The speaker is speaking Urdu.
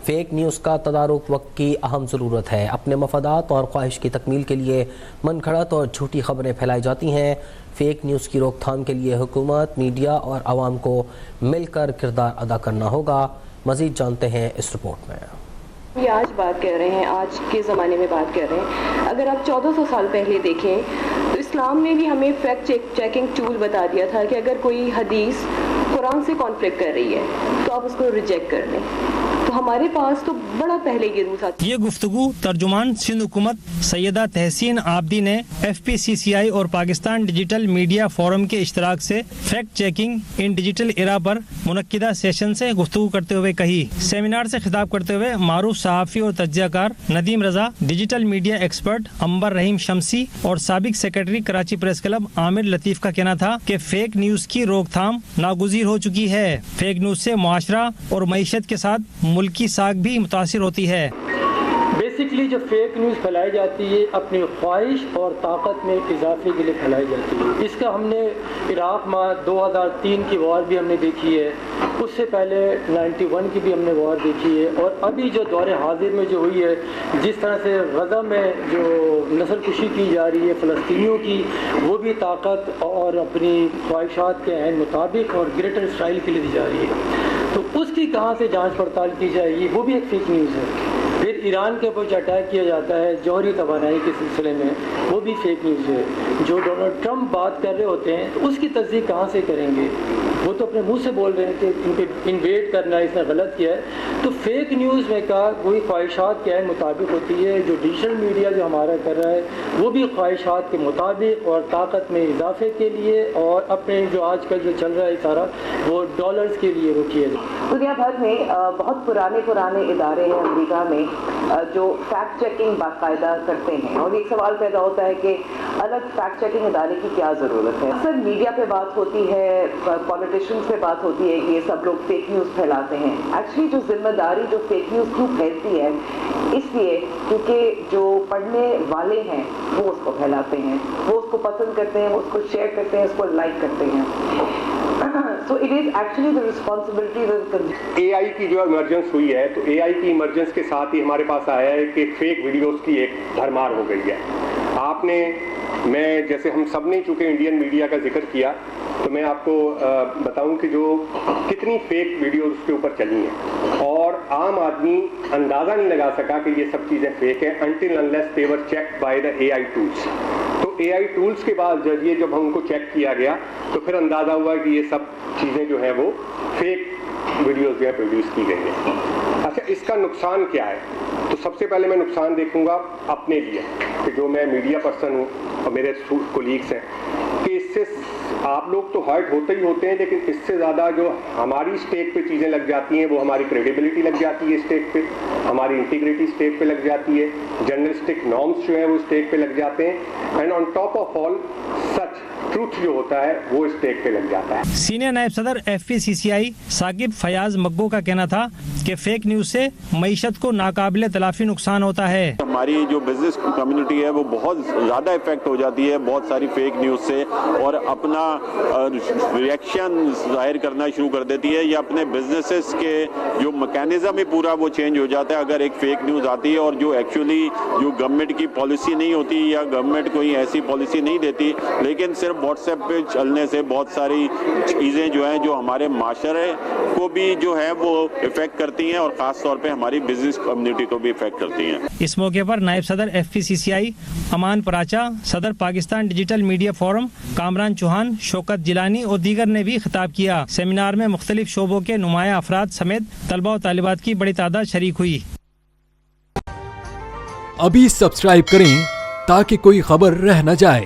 فیک نیوز کا تدارک وقت کی اہم ضرورت ہے۔ اپنے مفادات اور خواہش کی تکمیل کے لیے من گھڑت اور جھوٹی خبریں پھیلائی جاتی ہیں۔ فیک نیوز کی روک تھام کے لیے حکومت، میڈیا اور عوام کو مل کر کردار ادا کرنا ہوگا۔ مزید جانتے ہیں اس رپورٹ میں۔ یہ آج بات کر رہے ہیں، آج کے زمانے میں بات کر رہے ہیں۔ اگر آپ 1400 سال پہلے دیکھیں تو اسلام نے بھی ہمیں فیکٹ چیکنگ ٹول بتا دیا تھا کہ اگر کوئی حدیث قرآن سے کانفلکٹ کر رہی ہے تو آپ اس کو ریجیکٹ کر دیں۔ تو ہمارے پاس تو بڑا پہلے یہ روس آتا۔ یہ گفتگو ترجمان سندھ حکومت سیدہ تحسین عابدی نے FPCCI اور پاکستان ڈیجیٹل میڈیا فورم کے اشتراک سے fact checking in digital era پر منعقدہ سیشن سے گفتگو کرتے ہوئے کہی۔ سیمینار سے خطاب کرتے ہوئے معروف صحافی اور تجزیہ کار ندیم رضا، ڈیجیٹل میڈیا ایکسپرٹ عنبر رحیم شمسی اور سابق سیکرٹری کراچی پریس کلب عامر لطیف کا کہنا تھا کہ فیک نیوز کی روک تھام ناگزیر ہو چکی ہے۔ فیک نیوز سے معاشرہ اور معیشت کے ساتھ ملکی ساکھ بھی متاثر ہوتی ہے۔ بیسکلی جو فیک نیوز پھیلائی جاتی ہے اپنی خواہش اور طاقت میں اضافے کے لیے پھیلائی جاتی ہے۔ اس کا ہم نے عراق میں 2003 کی وار بھی ہم نے دیکھی ہے، اس سے پہلے 91 کی بھی ہم نے وار دیکھی ہے، اور ابھی جو دور حاضر میں جو ہوئی ہے، جس طرح سے غزہ میں جو نسل کشی کی جا رہی ہے فلسطینیوں کی، وہ بھی طاقت اور اپنی خواہشات کے عین مطابق اور گریٹر اسرائیل کے لیے دی جا رہی ہے، تو اس کی کہاں سے جانچ پڑتال کی جائے گی؟ وہ بھی ایک فیک نیوز ہے۔ پھر ایران کے اوپر جو اٹیک کیا جاتا ہے جوہری توانائی کے سلسلے میں، وہ بھی فیک نیوز ہے۔ جو ڈونلڈ ٹرمپ بات کر رہے ہوتے ہیں تو اس کی تصدیق کہاں سے کریں گے؟ وہ تو اپنے منہ سے بول رہے ہیں کہ ان پہ انویٹ کرنا اس نے غلط کیا ہے۔ تو فیک نیوز میں کا وہی خواہشات کے عین مطابق ہوتی ہے۔ جو ڈیجیٹل میڈیا جو ہمارا کر رہا ہے وہ بھی خواہشات کے مطابق اور طاقت میں اضافے کے لیے، اور اپنے جو آج کل جو چل رہا ہے سارا وہ ڈالرز کے لیے وہ کیا جائے۔ دنیا بھر میں بہت پرانے ادارے ہیں امریکہ میں جو فیکٹ چیکنگ باقاعدہ کرتے ہیں، اور ایک سوال پیدا ہوتا ہے کہ الگ فیکٹ چیکنگ ادارے کی کیا ضرورت ہے؟ اکثر میڈیا پہ بات ہوتی ہے، پولیٹیشنز پہ بات ہوتی ہے کہ یہ سب لوگ فیک نیوز پھیلاتے ہیں۔ ایکچولی جو ذمہ داری جو فیک نیوز کیوں پھیلتی ہے، اس لیے کیونکہ جو پڑھنے والے ہیں وہ اس کو پھیلاتے ہیں، وہ اس کو پسند کرتے ہیں، وہ اس کو شیئر کرتے ہیں، اس کو لائک کرتے ہیں۔ So it is actually the responsibility of the consumer. AI کی جو ایمرجنس ہوئی ہے تو AI کی ایمرجنس کے ساتھ ہی ہمارے پاس آیا ہے کہ فیک ویڈیوز کی ایک بھرمار ہو گئی ہے۔ آپ نے، میں جیسے ہم سب نے چونکہ انڈین میڈیا کا ذکر کیا تو میں آپ کو بتاؤں کہ جو کتنی فیک ویڈیوز اس کے اوپر چلی ہیں، اور عام آدمی اندازہ نہیں لگا سکا کہ یہ سب چیزیں فیک ہیں until unless they were checked by the AI tools۔ تو AI ٹولز کے بعد ذریعے جب ہم کو چیک کیا گیا تو پھر اندازہ ہوا کہ یہ سب چیزیں جو ہیں وہ فیک ویڈیوز جو ہے پروڈیوس کی گئی ہیں۔ اچھا، اس کا نقصان کیا ہے؟ تو سب سے پہلے میں نقصان دیکھوں گا اپنے لیے کہ جو میں میڈیا پرسن ہوں اور میرے کولیگس ہیں، کہ اس سے آپ لوگ تو ہرٹ ہوتے ہی ہوتے ہیں، لیکن اس سے زیادہ جو ہماری اسٹیک پہ چیزیں لگ جاتی ہیں وہ ہماری کریڈیبلٹی لگ جاتی ہے اسٹیک پہ، ہماری انٹیگریٹی اسٹیک پہ لگ جاتی ہے، جرنلسٹک نارمس جو ہیں وہ اسٹیک پہ لگ جاتے ہیں، and on top of all such truth جو ہوتا ہے وہ اسٹیک پہ لگ جاتا ہے۔ سینئر نائب صدر FPCCI ثاقب فیاض مگو کا کہنا تھا کہ فیک نیوز سے معیشت کو ناقابل تلافی نقصان ہوتا ہے۔ ہماری جو بزنس کمیونٹی ہے وہ بہت زیادہ افیکٹ ہو جاتی ہے بہت ساری فیک نیوز سے، اور اپنا ریئیکشن ظاہر کرنا شروع کر دیتی ہے، یا اپنے بزنسز کے جو میکینزم ہے پورا وہ چینج ہو جاتا ہے اگر ایک فیک نیوز آتی ہے، اور جو ایکچولی جو گورنمنٹ کی پالیسی نہیں ہوتی یا گورنمنٹ کوئی ایسی پالیسی نہیں دیتی، لیکن صرف واٹس ایپ پہ چلنے سے بہت ساری چیزیں جو ہیں جو ہمارے معاشرے کو بھی جو ہے وہ افیکٹ کرتی ہیں، اور خاص طور پہ ہماری بزنس کمیونٹی کو بھی افیکٹ کرتی ہیں۔ اس موقع پر نائب صدر FPCCI امان پراچا، صدر Pakistan digital media forum Kamran Chohan, Shaukat Jilani اور دیگر نے بھی خطاب کیا۔ سیمینار میں مختلف شعبوں کے نمایاں افراد سمیت طلبہ و طالبات کی بڑی تعداد شریک ہوئی۔ ابھی سبسکرائب کریں تاکہ کوئی خبر رہ نہ جائے۔